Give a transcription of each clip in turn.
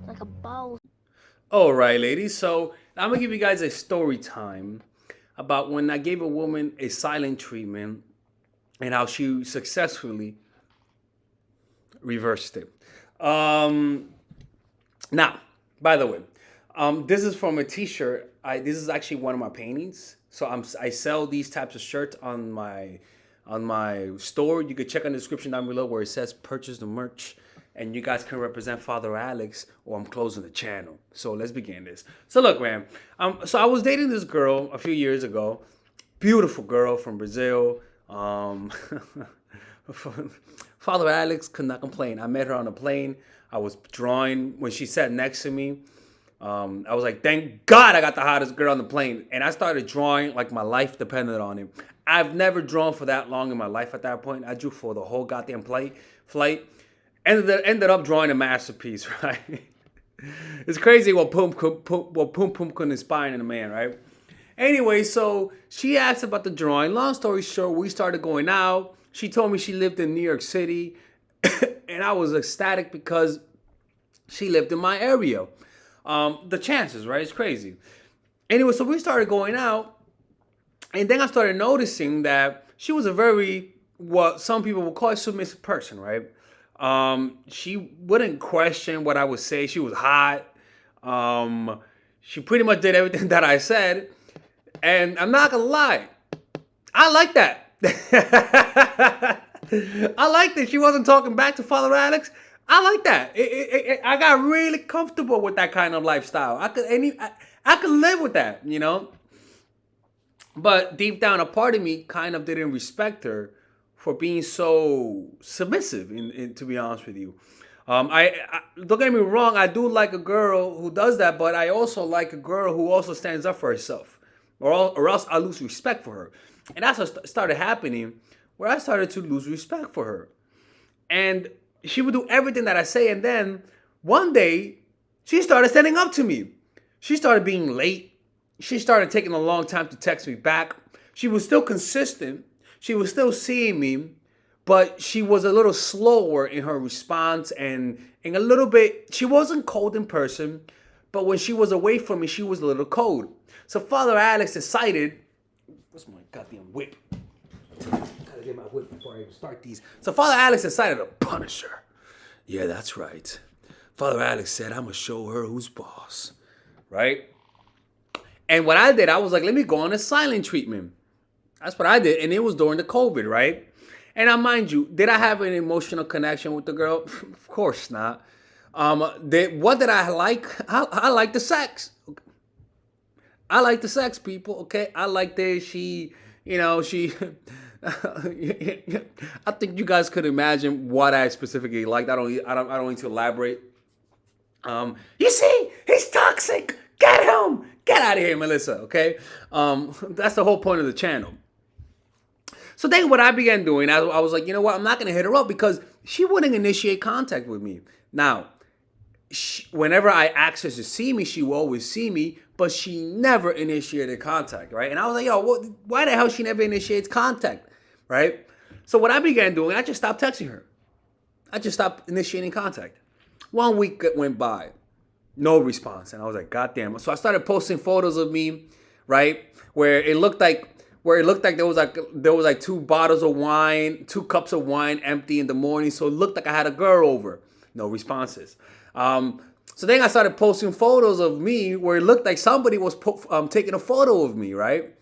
like a bowl. All right, ladies. So I'm gonna give you guys a story time about when I gave a woman a silent treatment and how she successfully reversed it. Um, Now, by the way, this is from a T-shirt. This is actually one of my paintings. So I sell these types of shirts on my store. You can check in the description down below where it says purchase the merch, and you guys can represent Father Alex, or I'm closing the channel. So let's begin this. So look, man. So I was dating this girl a few years ago. Beautiful girl from Brazil. Father Alex could not complain. I met her on a plane. I was drawing when she sat next to me. I was like, thank God I got the hottest girl on the plane. And I started drawing like my life depended on it. I've never drawn for that long in my life at that point. I drew for the whole goddamn flight. Ended up drawing a masterpiece, right? It's crazy what Pum Pum can inspire in a man, right? Anyway, so she asked about the drawing. Long story short, we started going out. She told me she lived in New York City. And I was ecstatic because she lived in my area. The chances, right? It's crazy. Anyway, so we started going out. And then I started noticing that she was a very, what some people would call a submissive person, right? She wouldn't question what I would say. She was hot. She pretty much did everything that I said. And I'm not gonna lie, I like that. I like that she wasn't talking back to Father Alex. I like that. I got really comfortable with that kind of lifestyle. I could live with that, you know. But deep down, a part of me kind of didn't respect her for being so submissive. To be honest with you, I don't get me wrong. I do like a girl who does that, but I also like a girl who also stands up for herself, or else I lose respect for her. And that's what started happening, where I started to lose respect for her. And she would do everything that I say, and then one day she started standing up to me. She started being late. She started taking a long time to text me back. She was still consistent. She was still seeing me, but she was a little slower in her response and a little bit, she wasn't cold in person, but when she was away from me, she was a little cold. So Father Alex decided, where's my goddamn whip? Gotta get my whip before I even start these. So Father Alex decided to punish her. Yeah, that's right. Father Alex said, I'm gonna show her who's boss, right? And what I did, I was like, let me go on a silent treatment. That's what I did. And it was during the COVID, right? And now, mind you, did I have an emotional connection with the girl? Of course not. What did I like? I like the sex. I like the sex, people, okay? I like that she, she... I think you guys could imagine what I specifically liked. I don't need to elaborate. You see, he's toxic. Get him. Get out of here, Melissa. Okay. That's the whole point of the channel. So then what I began doing, I was like, you know what? I'm not going to hit her up because she wouldn't initiate contact with me. Now, whenever I asked her to see me, she would always see me, but she never initiated contact, right? And I was like, yo, why the hell she never initiates contact, right? So what I began doing, I just stopped texting her. I just stopped initiating contact. 1 week went by. No response. And I was like, God damn. So I started posting photos of me, right? Where it looked like there was like 2 bottles of wine, 2 cups of wine empty in the morning. So it looked like I had a girl over. No responses. So then I started posting photos of me where it looked like somebody was taking a photo of me, right?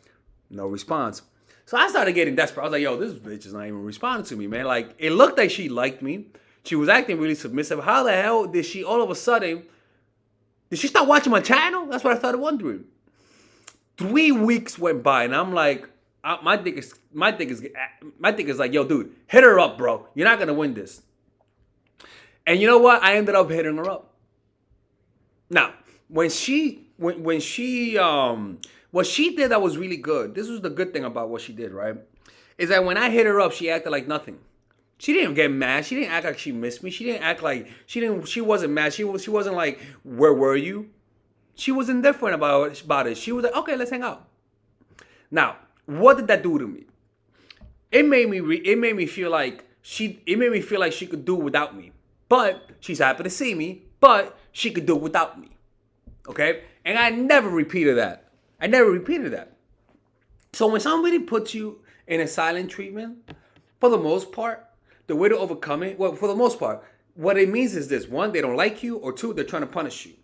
No response. So I started getting desperate. I was like, yo, this bitch is not even responding to me, man. Like, it looked like she liked me. She was acting really submissive. How the hell did she all of a sudden... Did she start watching my channel? That's what I started wondering. 3 weeks went by, and I'm like, my dick is like, yo, dude, hit her up, bro. You're not gonna win this. And you know what? I ended up hitting her up. Now, what she did that was really good. This was the good thing about what she did, right? Is that when I hit her up, she acted like nothing. She didn't get mad. She didn't act like she missed me. She didn't act like she wasn't mad. She wasn't like, where were you? She was indifferent about it. She was like, okay, let's hang out. Now, what did that do to me? It made me feel like she could do without me. But she's happy to see me. but she could do it without me. Okay? And I never repeated that. I never repeated that. So when somebody puts you in a silent treatment, for the most part, the way to overcome it, well, for the most part, what it means is this: one, they don't like you, or two, they're trying to punish you.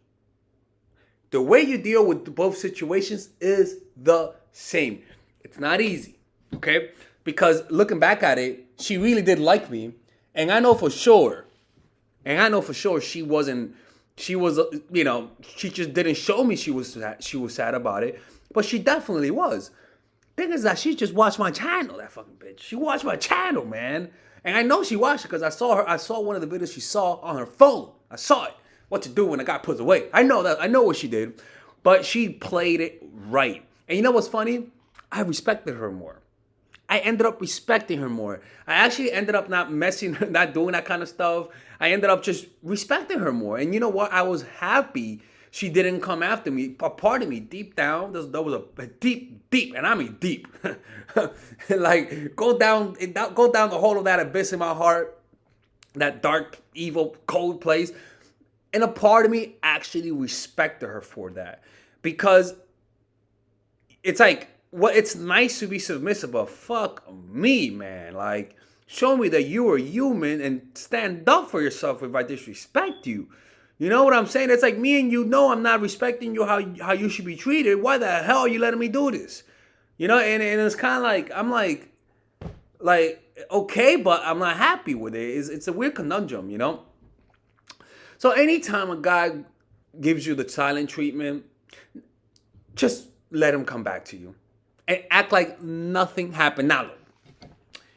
The way you deal with both situations is the same. It's not easy, okay? Because looking back at it, she really did like me, and I know for sure, she wasn't. She was, she just didn't show me she was sad about it, but she definitely was. Thing is that she just watched my channel, that fucking bitch. She watched my channel, man. And I know she watched it because I saw her. I saw one of the videos she saw on her phone. I saw it. What to do when a guy puts away. I know that. I know what she did. But she played it right. And you know what's funny? I respected her more. I ended up respecting her more. I actually ended up not doing that kind of stuff. I ended up just respecting her more. And you know what? I was happy she didn't come after me. A part of me, deep down, there was a deep, and I mean deep. Like, go down the hole of that abyss in my heart, that dark, evil, cold place. And a part of me actually respected her for that. Because it's like, well, it's nice to be submissive, but fuck me, man. Like, show me that you are human and stand up for yourself if I disrespect you. You know what I'm saying? It's like me and you know I'm not respecting you how you should be treated. Why the hell are you letting me do this? You know, and it's kind of like, I'm like, okay, but I'm not happy with it. It's a weird conundrum, you know? So anytime a guy gives you the silent treatment, just let him come back to you. And act like nothing happened. Now, look,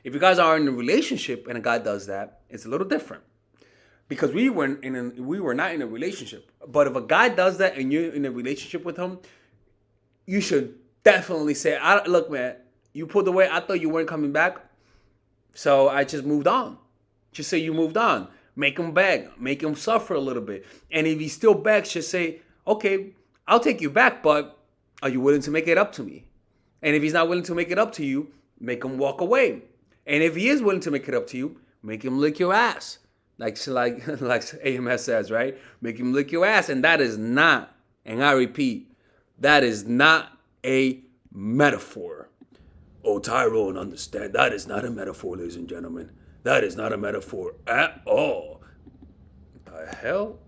if you guys are in a relationship and a guy does that, it's a little different. Because we were not in a relationship. But if a guy does that and you're in a relationship with him, you should definitely say, look, man, you pulled away. I thought you weren't coming back. So I just moved on. Just say you moved on. Make him beg. Make him suffer a little bit. And if he still begs, just say, okay, I'll take you back, but are you willing to make it up to me? And if he's not willing to make it up to you, make him walk away. And if he is willing to make it up to you, make him lick your ass. Like AMS says, right? Make him lick your ass. And that is not, and I repeat, that is not a metaphor. Oh, Tyrone, understand. That is not a metaphor, ladies and gentlemen. That is not a metaphor at all. The hell?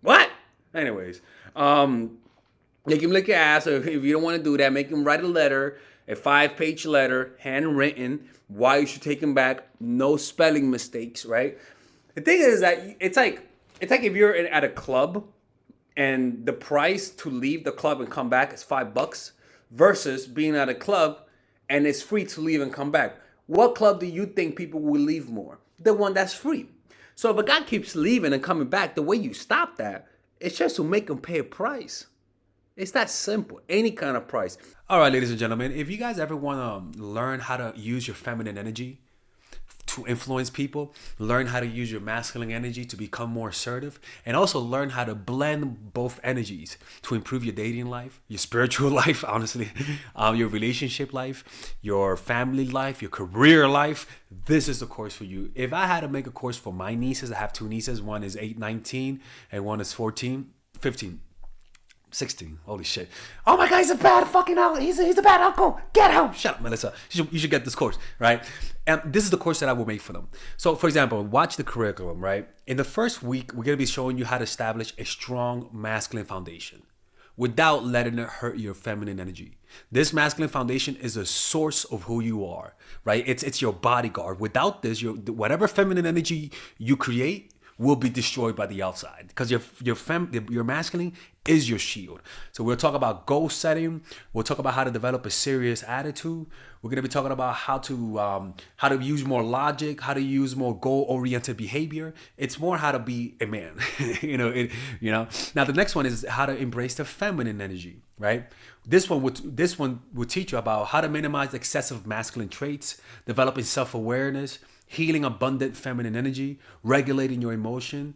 What? Anyways, make him lick your ass. Or if you don't want to do that, make him write a letter, a 5-page letter, handwritten, why you should take him back. No spelling mistakes, right? The thing is that it's like if you're at a club and the price to leave the club and come back is $5 versus being at a club and it's free to leave and come back. What club do you think people will leave more? The one that's free. So if a guy keeps leaving and coming back, the way you stop that, it's just to make him pay a price. It's that simple. Any kind of price. All right, ladies and gentlemen, if you guys ever want to learn how to use your feminine energy to influence people, learn how to use your masculine energy to become more assertive, and also learn how to blend both energies to improve your dating life, your spiritual life, honestly, your relationship life, your family life, your career life, this is the course for you. If I had to make a course for my nieces, I have 2 nieces. One is 19 and one is 15. 16. Holy shit. Oh my God, he's a bad fucking uncle. He's a bad uncle. Get him. Shut up, Melissa. You should get this course, right? And this is the course that I will make for them. So, for example, watch the curriculum, right? In the first week, we're going to be showing you how to establish a strong masculine foundation without letting it hurt your feminine energy. This masculine foundation is a source of who you are, right? It's your bodyguard. Without this, whatever feminine energy you create will be destroyed by the outside, because your masculine is your shield. So we'll talk about goal setting. We'll talk about how to develop a serious attitude. We're gonna be talking about how to use more logic, how to use more goal-oriented behavior. It's more how to be a man, Now the next one is how to embrace the feminine energy, right? This one would teach you about how to minimize excessive masculine traits, developing self-awareness, healing abundant feminine energy, regulating your emotion,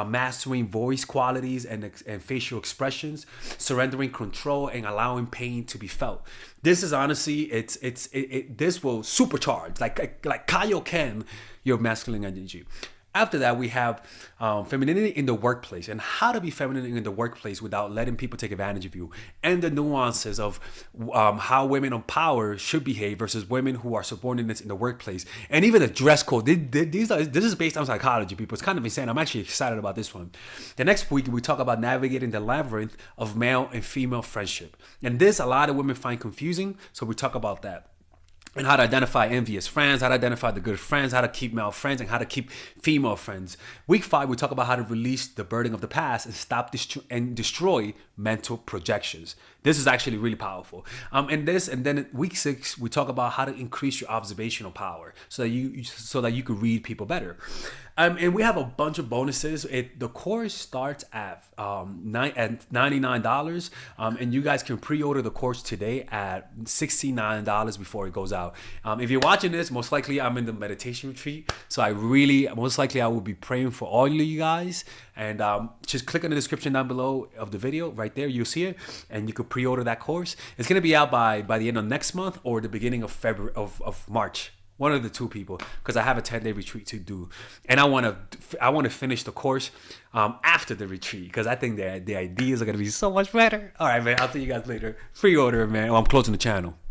mastering voice qualities and facial expressions, surrendering control, and allowing pain to be felt. This is honestly, this will supercharge, like Kaioken, your masculine energy. After that, we have femininity in the workplace and how to be feminine in the workplace without letting people take advantage of you, and the nuances of how women in power should behave versus women who are subordinates in the workplace, and even the dress code. This is based on psychology, people. It's kind of insane. I'm actually excited about this one. The next week, we talk about navigating the labyrinth of male and female friendship. And this, a lot of women find confusing, so we talk about that. And how to identify envious friends, how to identify the good friends, how to keep male friends, and how to keep female friends. Week 5, we talk about how to release the burden of the past and stop and destroy mental projections. This is actually really powerful. And then week 6, we talk about how to increase your observational power so that you could read people better. And we have a bunch of bonuses. The course starts at $99, and you guys can pre-order the course today at $69 before it goes out. If you're watching this, most likely I'm in the meditation retreat, so I will be praying for all of you guys. And just click on the description down below of the video. Right there, you'll see it, and you could pre-order that course. It's gonna be out by the end of next month or the beginning of February of March. One of the two, people, because I have a 10-day retreat to do, and I want to finish the course after the retreat, because I think the ideas are gonna be so much better. All right, man. I'll see you guys later. Pre-order, man. I'm closing the channel.